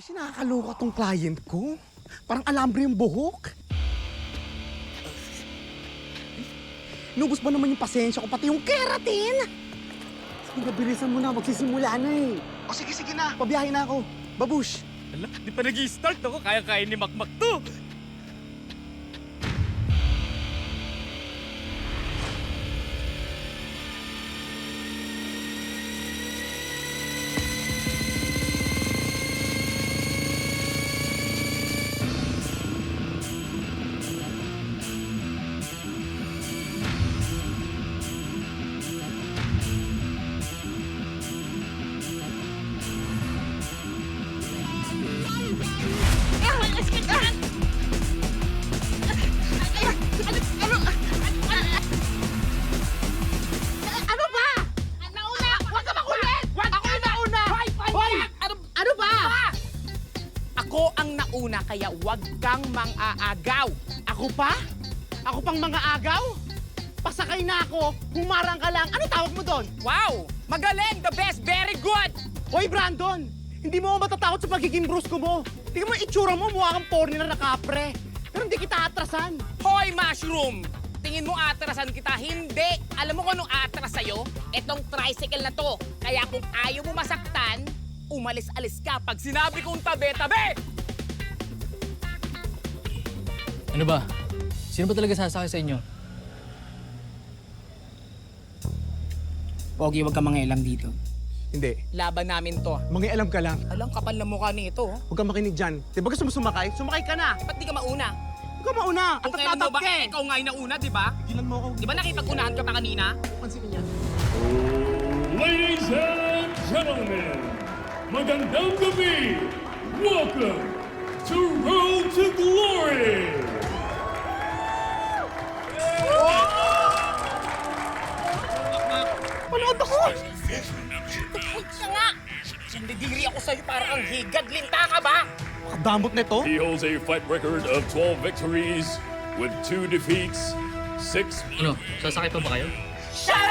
Sinakaloka tong client ko. Parang alambre yung buhok. Inubos ba naman yung pasensya ko, pati yung keratin? Sige na, bilisan mo na. Magsisimula na eh. O sige, sige na. Pabiyahe na ako. Babush. Ala, di pa nag-i-start ako. Kaya-kaya ni Makmak to. Ano ba? Nauna! Huwag ka makulit! Huwag ako yung nauna! Hoy! Ano ba? Ako ang nauna, kaya huwag kang mang-aagaw. Ako pa? Ako pang mga agaw? Pasakay na ako, humarang ka lang. Ano tawag mo doon? Wow! Magaling! The best! Very good! Hoy, Brandon! Hindi mo ako matatakot sa pagiging brusko mo. Tingnan mo yung itsura mo, mukha kang foreigner na kapre. Pero hindi kita atrasan. Hoy, Mushroom! Tingin mo atrasan kita? Hindi! Alam mo kung anong atras sa'yo? Itong tricycle na to. Kaya kung ayaw mo masaktan, umalis-alis ka pag sinabi kong tabi-tabi! Ano ba? Sino ba talaga sasakay sa inyo? Pogi, huwag ka mangialam dito. Hindi. Laban namin to. Mga alam ka lang. Alam, kapal na mukha nito. Huwag kang makinig dyan. Di ba gusto mo sumakay? Sumakay ka na! Ba't di ka mauna? Huwag ka mauna! At Kung kailan mo tatatap ba, ka eh! ikaw nga yung nauna, di ba? Gilan mo ako. Di ba nakipag-unahan ka pa kanina? Pansinin niya. Ladies and gentlemen, magandang gabi! Welcome to Road to Glory! Panood ako! Puta nga! Nandidiri ako sa'yo para kang higad. Linta ka ba? Makadamot na ito. He holds a fight record of 12 victories with 2 defeats, 6... Ano? Sasakay pa ba kayo? Shut